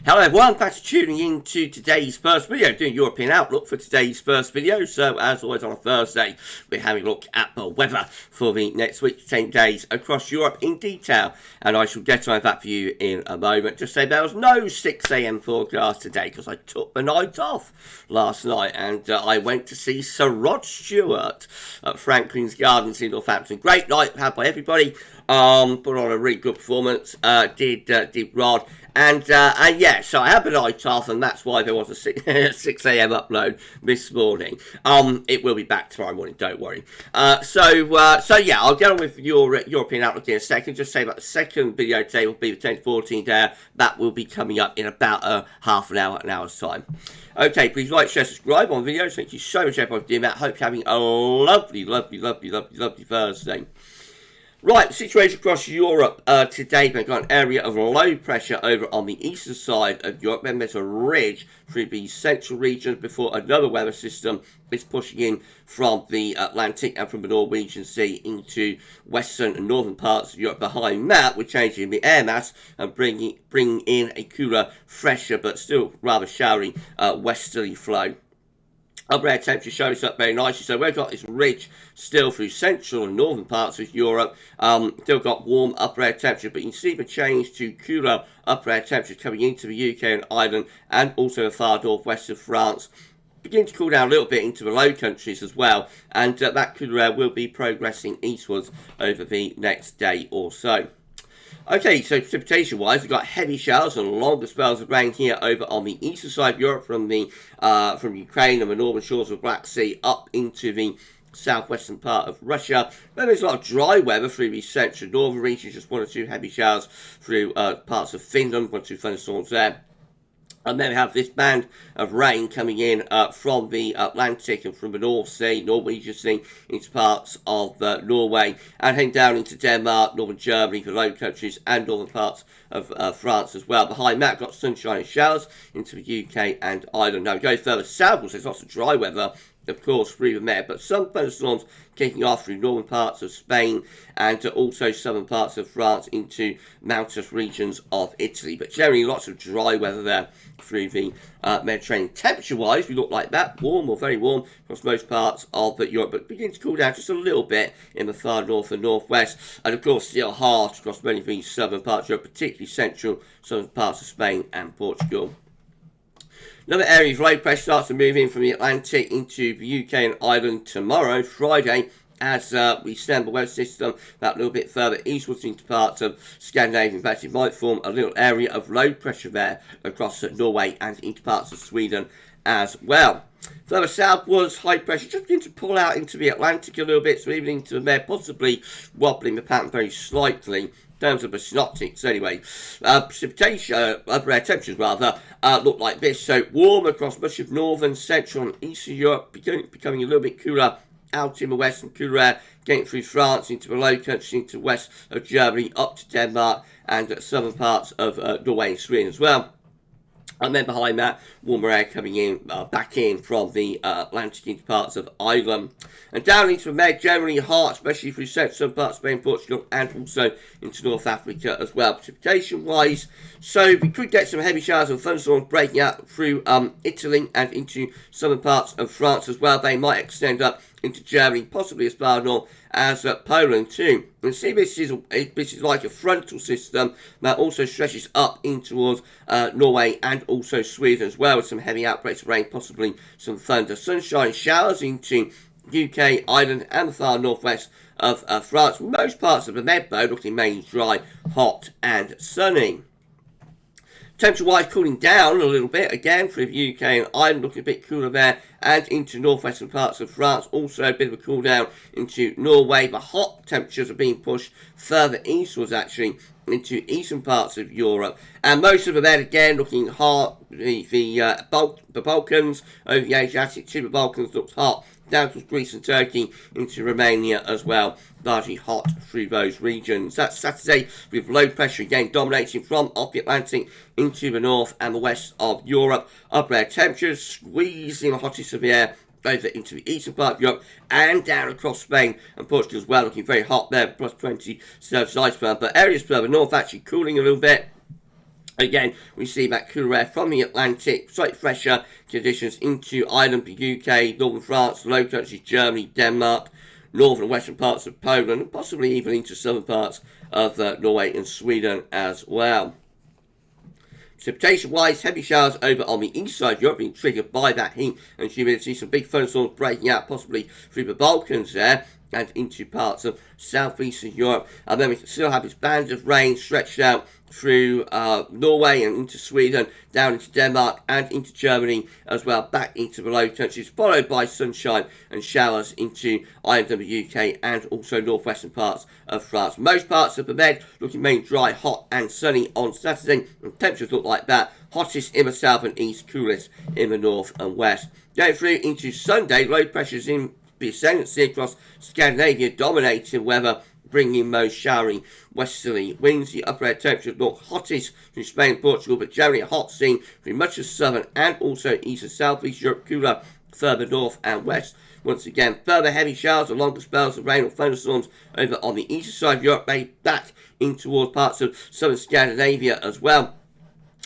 Hello everyone, thanks for tuning in to today's first video, doing European Outlook for today's first video. So as always on a Thursday, we're having a look at the weather for the next week, 10 days across Europe in detail. And I shall get on that for you in a moment. Just say there was no 6 AM forecast today because I took the night off last night and I went to see Sir Rod Stewart at Franklin's Gardens in Northampton. Great night had by everybody. Put on a really good performance, did Rod. And yeah, so I had the night off, and that's why there was a 6 AM upload this morning. It will be back tomorrow morning, don't worry. So yeah, I'll get on with your European Outlook in a second. Just say that the second video today will be the 10 to 14 day. That will be coming up in about half an hour's time. Okay, please like, share, subscribe on videos. Thank you so much everyone for doing that. Hope you're having a lovely Thursday. Right, the situation across Europe today, we've got an area of low pressure over on the eastern side of Europe. Then there's a ridge through the central regions before another weather system is pushing in from the Atlantic and from the Norwegian Sea into western and northern parts of Europe. Behind that, we're changing the air mass and bringing in a cooler, fresher, but still rather showery westerly flow. Upper air temperature shows up very nicely. So we've got this ridge still through central and northern parts of Europe. Still got warm upper air temperature, but you can see the change to cooler upper air temperature coming into the UK and Ireland and also the far northwest of France. Begin to cool down a little bit into the Low Countries as well, and that cooler air will be progressing eastwards over the next day or so. Okay, so precipitation-wise, we've got heavy showers and longer spells of rain here over on the eastern side of Europe from Ukraine and the northern shores of the Black Sea up into the southwestern part of Russia. Then there's a lot of dry weather through the central northern regions, just 1 or 2 heavy showers through parts of Finland, 1 or 2 thunderstorms there. And then we have this band of rain coming in from the Atlantic and from the North Sea, Norwegian Sea, into parts of Norway, and heading down into Denmark, northern Germany, the Low Countries, and northern parts of France as well. Behind that, got sunshine and showers into the UK and Ireland. Now, we go further southwards, there's lots of dry weather, of course, through the Med, but some thunderstorms kicking off through northern parts of Spain and also southern parts of France into mountainous regions of Italy. But generally, lots of dry weather there through the Mediterranean. Temperature-wise, we look like that, warm or very warm across most parts of Europe, but begin to cool down just a little bit in the far north and northwest, and of course still hard across many of these southern parts of Europe, particularly central southern parts of Spain and Portugal. Another area of low pressure starts to move in from the Atlantic into the UK and Ireland tomorrow, Friday, as we send the weather system that little bit further eastwards into parts of Scandinavia. In fact, it might form a little area of low pressure there across Norway and into parts of Sweden as well. Further southwards, high pressure just begin to pull out into the Atlantic a little bit, so even into the Med, possibly wobbling the pattern very slightly. In terms of the synoptics anyway. Precipitation, upper air temperatures rather, look like this. So warm across much of northern, central and eastern Europe, becoming a little bit cooler out in the west, and cooler air getting through France into the Low Countries, into the west of Germany, up to Denmark and southern parts of Norway and Sweden as well. And then behind that, warmer air coming in, back in from the Atlantic into parts of Ireland. And down into the Med, generally hot, especially through some parts of Spain, Portugal, and also into North Africa as well, precipitation-wise. So we could get some heavy showers and thunderstorms breaking out through Italy and into southern parts of France as well. They might extend up into Germany, possibly as far north as Poland too. And see, this is like a frontal system that also stretches up in towards Norway and also Sweden as well, with some heavy outbreaks of rain, possibly some thunder. Sunshine showers into UK, Ireland and the far northwest of France. Most parts of the Med, though, looking mainly dry, hot and sunny. Temperature-wise, cooling down a little bit, again, for the UK and Ireland, looking a bit cooler there, and into northwestern parts of France, also a bit of a cool down into Norway. The hot temperatures are being pushed further eastwards, actually, into eastern parts of Europe. And most of the Med, again, looking hot. The Balkans, over the Adriatic to the Balkans, looks hot. Down to Greece and Turkey, into Romania as well. Largely hot through those regions. That's Saturday with low pressure again dominating from off the Atlantic into the north and the west of Europe. Upper air temperatures squeezing the hottest of the air over into the eastern part of Europe and down across Spain and Portugal as well. Looking very hot there, plus 20 Celsius iceberg. But areas further north actually cooling a little bit. Again, we see that cooler air from the Atlantic, slightly fresher conditions into Ireland, the UK, northern France, low countries, Germany, Denmark, northern and western parts of Poland, and possibly even into southern parts of Norway and Sweden as well. Precipitation-wise, heavy showers over on the east side of Europe being triggered by that heat and humidity. Some big thunderstorms breaking out possibly through the Balkans there and into parts of southeastern Europe. And then we can still have this band of rain stretched out through Norway and into Sweden, down into Denmark and into Germany as well, back into the Low Countries, followed by sunshine and showers into Ireland, the UK, and also northwestern parts of France. Most parts of the Med looking mainly dry, hot and sunny on Saturday, and temperatures look like that. Hottest in the south and east, coolest in the north and west. Going through into Sunday, low pressures in the ascendancy across Scandinavia, dominating weather, bringing most showery westerly winds. The upper air temperatures look hottest through Spain and Portugal, but generally a hot scene through much of southern and also east and southeast Europe, cooler further north and west. Once again, further heavy showers or longer spells of rain or thunderstorms over on the eastern side of Europe, maybe back in towards parts of southern Scandinavia as well,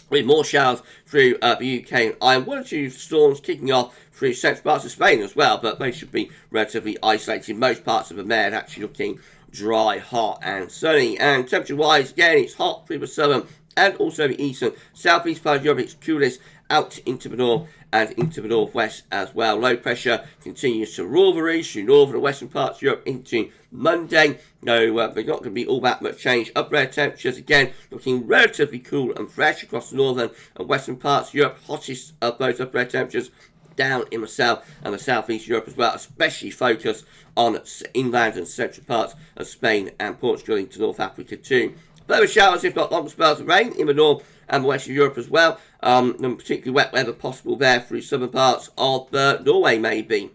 with more showers through the UK and Ireland. One or two storms kicking off through central parts of Spain as well, but they should be relatively isolated. Most parts of the Med actually looking dry, hot and sunny. And temperature-wise, again, it's hot through the southern and also the eastern southeast part of Europe. It's coolest out into the north and into the northwest as well. Low pressure continues to rule the region through northern and western parts of Europe into Monday. No, there's not going to be all that much change. Upper air temperatures, again, looking relatively cool and fresh across the northern and western parts of Europe. Hottest of those upper air temperatures down in the south and the southeast Europe as well, especially focused on inland and central parts of Spain and Portugal into North Africa too. Further showers, if not longer spells of rain, in the north and the west of Europe as well, and particularly wet weather possible there through southern parts of Norway maybe,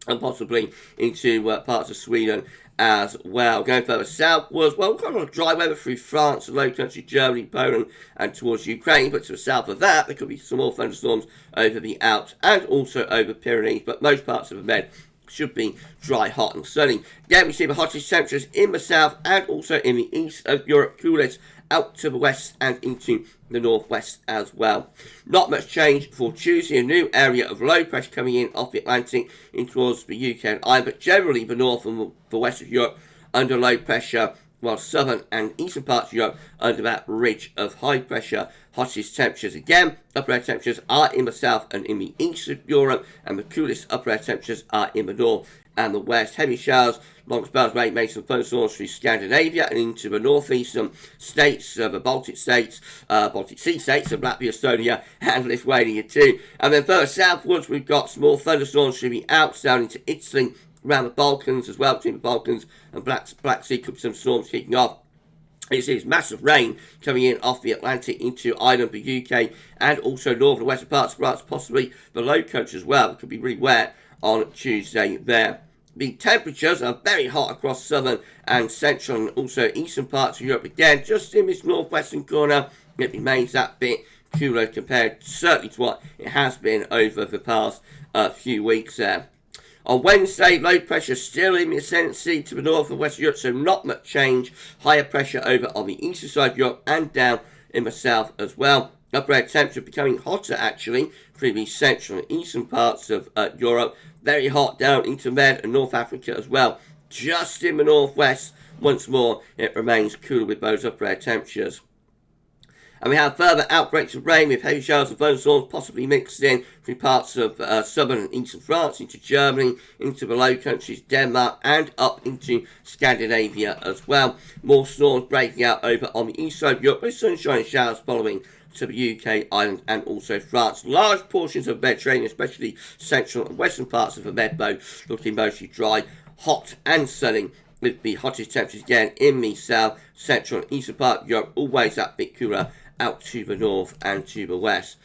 and possibly into parts of Sweden as well. Going further southwards, well, we've got a lot of dry weather through France, the Low Countries, Germany, Poland, and towards Ukraine. But to the south of that, there could be some more thunderstorms over the Alps and also over Pyrenees. But most parts of the Med should be dry, hot and sunny. Again, we see the hottest temperatures in the south and also in the east of Europe, coolest out to the west and into the northwest as well. Not much change for Tuesday. A new area of low pressure coming in off the Atlantic in towards the UK and Ireland, but generally the north and the west of Europe under low pressure, while southern and eastern parts of Europe under that ridge of high pressure. Hottest temperatures again, upper air temperatures are in the south and in the east of Europe, and the coolest upper air temperatures are in the north and the west. Heavy showers, long spells of rain, made some thunderstorms through Scandinavia and into the northeastern states, the Baltic states, Baltic Sea states of Latvia, Estonia and Lithuania too. And then further southwards, we've got small thunderstorms through the Alps down into Italy, around the Balkans as well, between the Balkans and Black Sea, could be some storms kicking off. You see this massive rain coming in off the Atlantic into Ireland, the UK, and also northern and western parts of France, possibly the Low Countries as well. It could be really wet on Tuesday there. The temperatures are very hot across southern and central and also eastern parts of Europe. Again, just in this northwestern corner, it remains that bit cooler compared certainly to what it has been over the past few weeks there. On Wednesday, low pressure still in the ascendancy to the north and west of Europe, so not much change. Higher pressure over on the eastern side of Europe and down in the south as well. Upper air temperature becoming hotter actually through the central and eastern parts of Europe. Very hot down into Med and North Africa as well. Just in the northwest, once more, it remains cooler with those upper air temperatures. And we have further outbreaks of rain with heavy showers and thunderstorms possibly mixed in through parts of southern and eastern France, into Germany, into the Low Countries, Denmark, and up into Scandinavia as well. More storms breaking out over on the east side of Europe with sunshine showers following to the UK, Ireland, and also France. Large portions of the Mediterranean, especially central and western parts of the Medbo, looking mostly dry, hot, and sunny, with the hottest temperatures again in the south, central, and eastern part of Europe, always that bit cooler out to the north and to the west.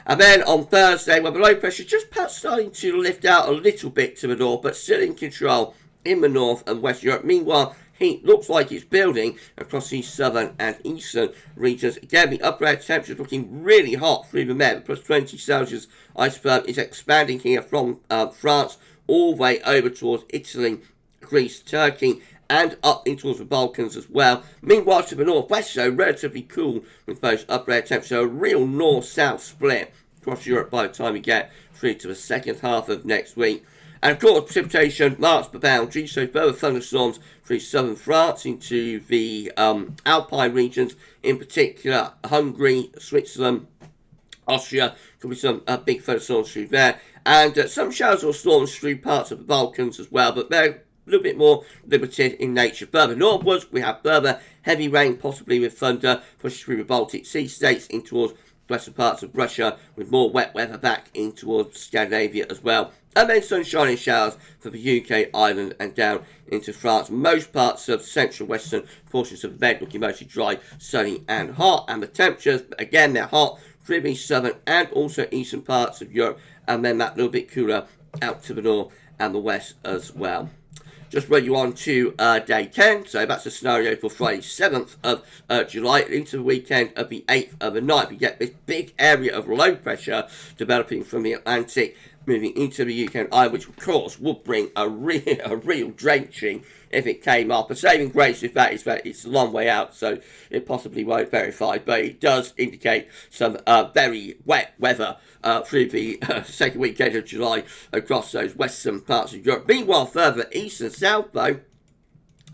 And then on Thursday, well, the low pressure just perhaps starting to lift out a little bit to the north, but still in control in the north and west Europe. Meanwhile, heat looks like it's building across the southern and eastern regions. Again, the upper air temperature is looking really hot through the Med. Plus 20 Celsius isoterm is expanding here from France all the way over towards Italy, Greece, Turkey, and up in towards the Balkans as well. Meanwhile, to the northwest, so relatively cool with those upper temps, so a real north-south split across Europe by the time we get through to the second half of next week. And of course, precipitation marks the boundary, so further thunderstorms through southern France into the Alpine regions, in particular Hungary, Switzerland, Austria. Could be some big thunderstorms through there, and some showers or storms through parts of the Balkans as well, but they're a little bit more limited in nature. Further northwards, we have further heavy rain, possibly with thunder, pushing through the Baltic Sea states in towards western parts of Russia, with more wet weather back in towards Scandinavia as well. And then sunshine and showers for the UK, Ireland, and down into France. Most parts of central western portions of the bed looking mostly dry, sunny, and hot. And the temperatures, again, they're hot through the southern and also eastern parts of Europe. And then that little bit cooler out to the north and the west as well. Just run you on to day 10, so that's the scenario for Friday 7th of July, into the weekend of the 8th of the night. We get this big area of low pressure developing from the Atlantic, moving into the UK and Ireland, which of course would bring a real drenching if it came up. A saving grace if that is that it's a long way out, so it possibly won't verify, but it does indicate some very wet weather through the second weekend of July across those western parts of Europe. Meanwhile, further east and south, though,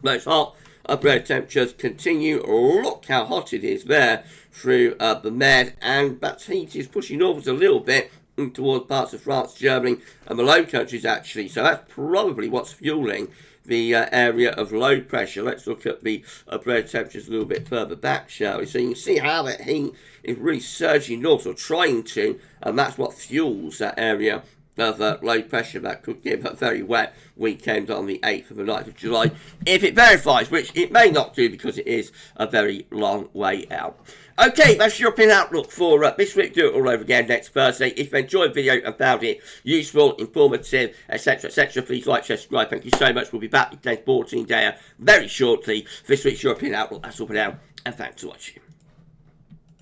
those hot upper temperatures continue. Look how hot it is there through the Med, and that heat is pushing northwards a little bit towards parts of France, Germany, and the Low Countries, actually. So that's probably what's fueling the area of low pressure. Let's look at the upper temperatures a little bit further back, shall we? So you can see how that heat is really surging north, or trying to, and that's what fuels that area of low pressure that could give a very wet weekend on the 8th and the 9th of July, if it verifies, which it may not do because it is a very long way out. Okay, that's your European outlook for this week. Do it all over again next Thursday. If you enjoyed the video and found it useful, informative, etc., etc., please like, share, subscribe. Thank you so much. We'll be back with today's 14 day very shortly for this week's European outlook. That's all for now, and thanks for watching.